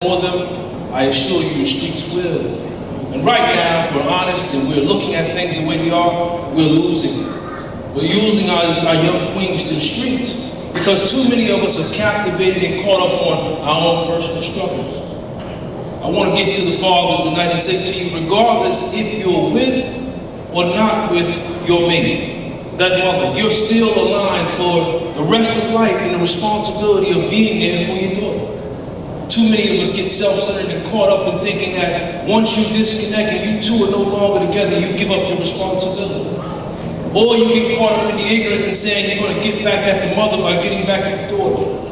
for them, I assure you the streets will. And right now, we're honest and we're looking at things the way they are, we're losing. We're using our young queens to the streets because too many of us are captivated and caught up on our own personal struggles. I want to get to the fathers tonight and say to you, regardless if you're with or not with your mate, that mother, you're still aligned for the rest of life in the responsibility of being there for your daughter. Too many of us get self-centered and caught up in thinking that once you disconnect and you two are no longer together, you give up your responsibility. Or you get caught up in the ignorance and saying you're going to get back at the mother by getting back at the daughter.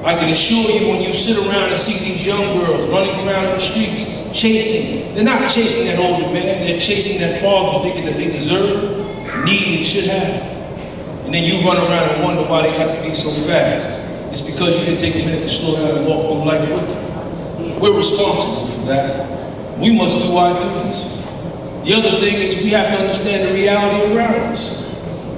I can assure you when you sit around and see these young girls running around in the streets chasing, they're not chasing that older man, they're chasing that father figure that they deserve, need, and should have. And then you run around and wonder why they got to be so fast. It's because you didn't take a minute to slow down and walk through life with them. We're responsible for that. We must do our duties. The other thing is we have to understand the reality around us.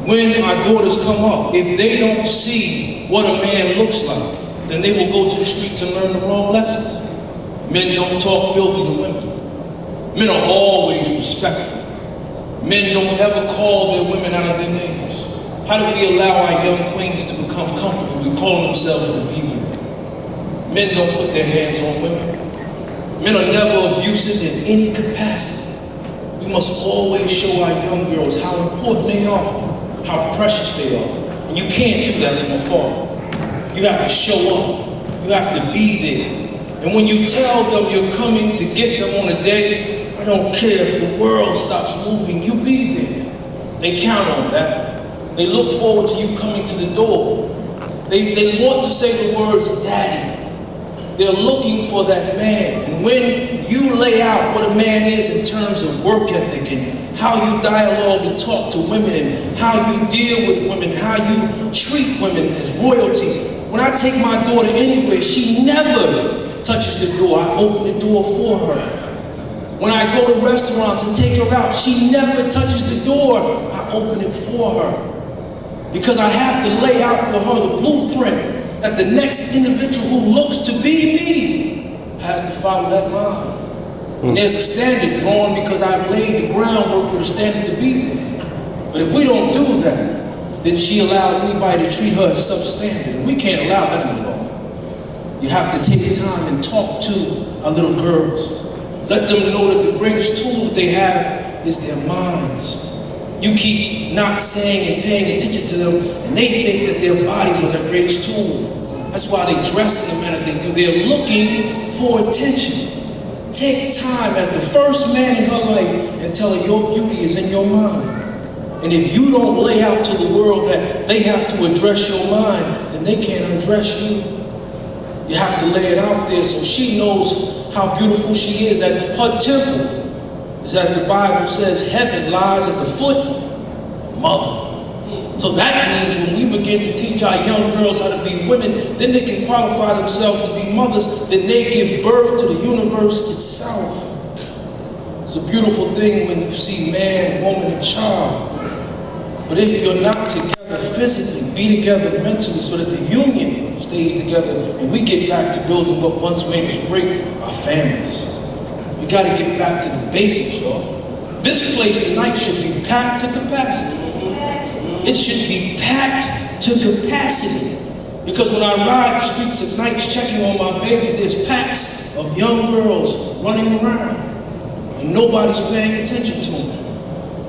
When our daughters come up, if they don't see what a man looks like, then they will go to the streets and learn the wrong lessons. Men don't talk filthy to women. Men are always respectful. Men don't ever call their women out of their names. How do we allow our young queens to become comfortable with calling themselves to be women? Men don't put their hands on women. Men are never abusive in any capacity. We must always show our young girls how important they are, how precious they are. And you can't do that from afar. You have to show up. You have to be there. And when you tell them you're coming to get them on a day, I don't care if the world stops moving, you be there. They count on that. They look forward to you coming to the door. They want to say the words, Daddy. They're looking for that man. And when you lay out what a man is in terms of work ethic and how you dialogue and talk to women and how you deal with women, how you treat women as royalty. When I take my daughter anywhere, she never touches the door. I open the door for her. When I go to restaurants and take her out, she never touches the door. I open it for her. Because I have to lay out for her the blueprint that the next individual who looks to be me has to follow that line. And there's a standard drawn because I've laid the groundwork for the standard to be there. But if we don't do that, then she allows anybody to treat her as substandard. And we can't allow that any longer. You have to take time and talk to our little girls. Let them know that the greatest tool that they have is their minds. You keep not saying and paying attention to them, and they think that their bodies are their greatest tool. That's why they dress in the manner they do. They're looking for attention. Take time as the first man in her life and tell her your beauty is in your mind. And if you don't lay out to the world that they have to address your mind, then they can't undress you. You have to lay it out there so she knows how beautiful she is, that her temple is, as the Bible says, heaven lies at the foot of mother. So that means when we begin to teach our young girls how to be women, then they can qualify themselves to be mothers, then they give birth to the universe itself. It's a beautiful thing when you see man, woman, and child. But if you're not together physically, be together mentally so that the union stays together and we get back to building what once made us great, our families. We got to get back to the basics, y'all. This place tonight should be packed to capacity. It should be packed to capacity. Because when I ride the streets at night checking on my babies, there's packs of young girls running around. And nobody's paying attention to them.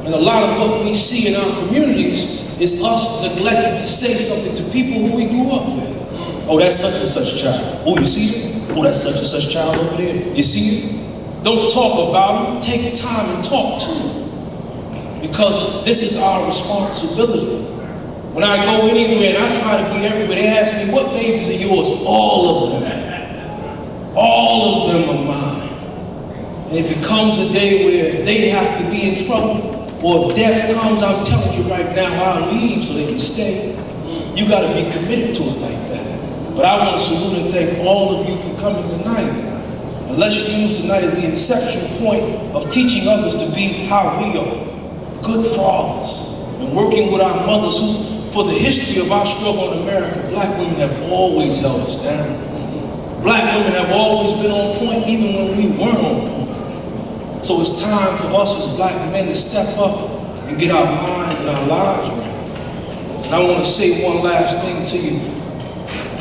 And a lot of what we see in our communities is us neglecting to say something to people who we grew up with. Oh, that's such and such child. Oh, you see it? Oh, that's such and such child over there. You see it? Don't talk about them. Take time and talk to them. Because this is our responsibility. When I go anywhere and I try to be everywhere, they ask me, what babies are yours? All of them. All of them are mine. And if it comes a day where they have to be in trouble, or if death comes, I'm telling you right now, I'll leave so they can stay. You got to be committed to it like that. But I want to salute and thank all of you for coming tonight. And let's use tonight as the inception point of teaching others to be how we are, good fathers, and working with our mothers who, for the history of our struggle in America, black women have always held us down. Black women have always been on So it's time for us as black men to step up and get our minds and our lives right. And I want to say one last thing to you.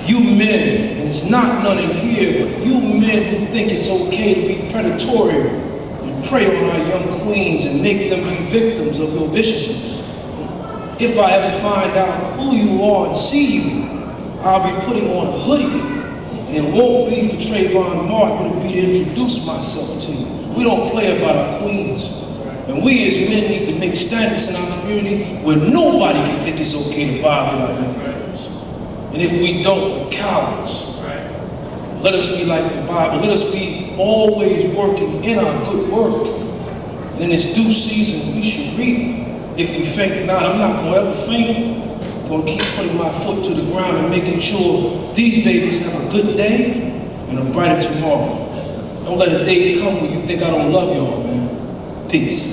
You men, and it's not none in here, but you men who think it's okay to be predatory and prey on our young queens and make them be victims of your viciousness. If I ever find out who you are and see you, I'll be putting on a hoodie. And it won't be for Trayvon Martin, it'll be to introduce myself to you. We don't play about our queens. And we as men need to make standards in our community where nobody can think it's okay to violate our young girls. And if we don't, we're cowards. Let us be like the Bible. Let us be always working in our good work. And in this due season, we should reap if we faint not. I'm not going to ever faint. I'm going to keep putting my foot to the ground and making sure these babies have a good day and a brighter tomorrow. Don't let a day come where you think I don't love y'all, man. Peace.